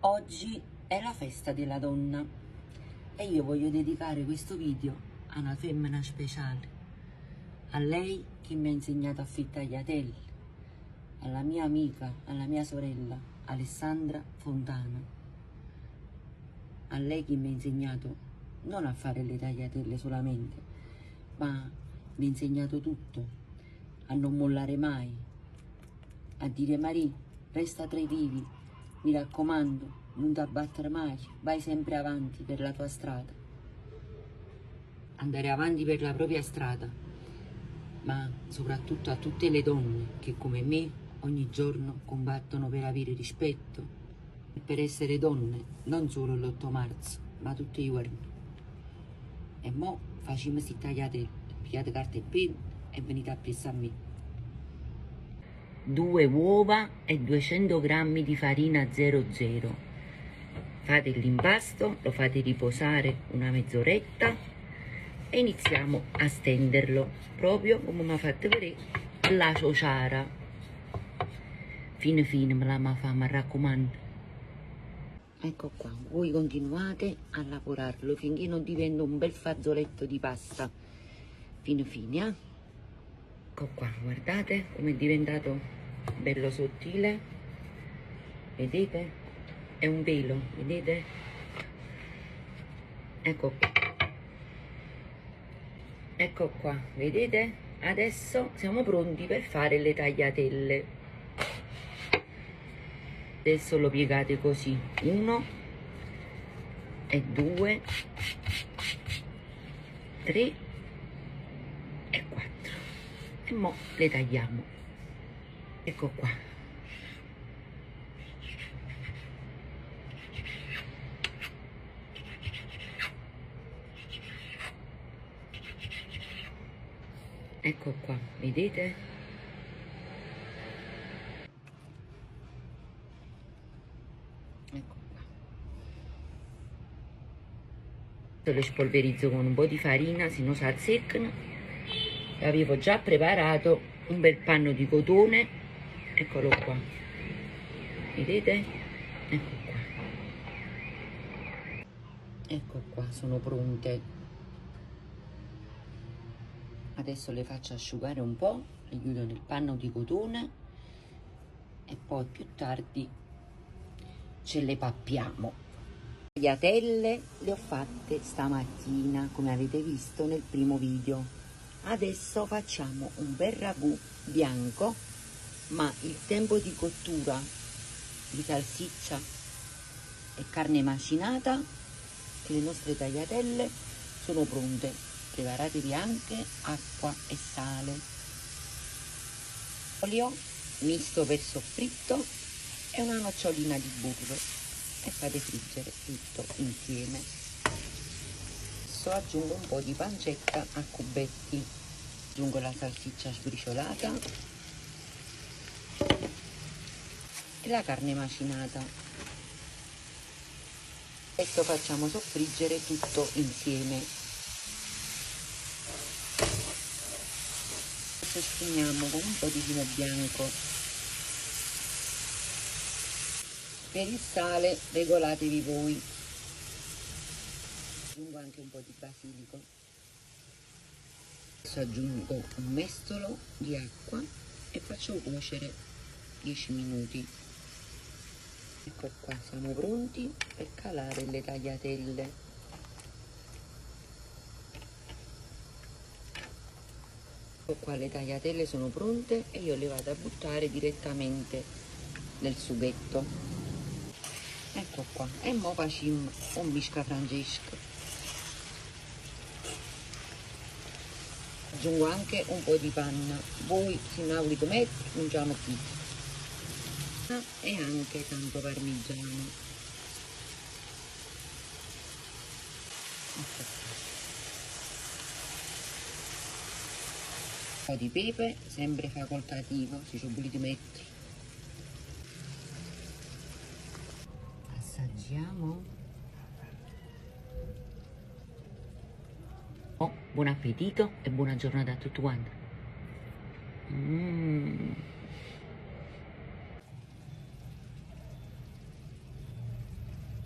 Oggi è la festa della donna e io voglio dedicare questo video a una femmina speciale, a lei che mi ha insegnato a fare tagliatelle, alla mia amica, alla mia sorella Alessandra Fontana, a lei che mi ha insegnato non a fare le tagliatelle solamente, ma mi ha insegnato tutto, a non mollare mai, a dire Maria, resta tra i vivi, mi raccomando, non ti abbattere mai, vai sempre avanti per la tua strada. Andare avanti per la propria strada, ma soprattutto a tutte le donne che come me ogni giorno combattono per avere rispetto e per essere donne, non solo l'8 marzo, ma tutti i giorni. E mo facciamo si tagliate, pigliate carta e penna e venite a pensare a me. 2 uova e 200 grammi di farina 00. Fate l'impasto, lo fate riposare una mezz'oretta e iniziamo a stenderlo, proprio come mi ha fatto vedere la ciociara. Fine fine me la fa, mi raccomando. Ecco qua, voi continuate a lavorarlo finché non diventa un bel fazzoletto di pasta. Fine fine, eh? Ecco qua, guardate come è diventato bello sottile, vedete? È un velo, vedete? Ecco qua. Ecco qua, vedete? Adesso siamo pronti per fare le tagliatelle. Adesso lo piegate così, 1 e 2, 3 e 4. E mo le tagliamo. Ecco qua. Ecco qua, vedete? Ecco qua. Le spolverizzo con un po' di farina, se no si azzeccano. Avevo già preparato un bel panno di cotone, eccolo qua, vedete? Ecco qua. Ecco qua, sono pronte. Adesso le faccio asciugare un po', le chiudo nel panno di cotone e poi più tardi ce le pappiamo. Le tagliatelle le ho fatte stamattina, come avete visto nel primo video. Adesso facciamo un bel ragù bianco, ma il tempo di cottura di salsiccia e carne macinata e le nostre tagliatelle sono pronte. Preparatevi anche acqua e sale, olio misto per soffritto e una nocciolina di burro e fate friggere tutto insieme. Adesso aggiungo un po' di pancetta a cubetti, aggiungo la salsiccia sbriciolata e la carne macinata. Adesso facciamo soffriggere tutto insieme. Sosteniamo con un po' di vino bianco. Per il sale regolatevi voi. Aggiungo anche un po' di basilico. Adesso aggiungo un mestolo di acqua e faccio cuocere 10 minuti. Ecco qua, siamo pronti per calare le tagliatelle. Ecco qua, le tagliatelle sono pronte e io le vado a buttare direttamente nel sughetto. Ecco qua, e mo facciamo un bisca Francesco. Aggiungo anche un po' di panna, voi se non volete mettere non ce la mettete, e anche tanto parmigiano. Ecco qua. Un po' di pepe, sempre facoltativo, se ci volete mettere. Assaggiamo. Oh, buon appetito e buona giornata a tutti quanti.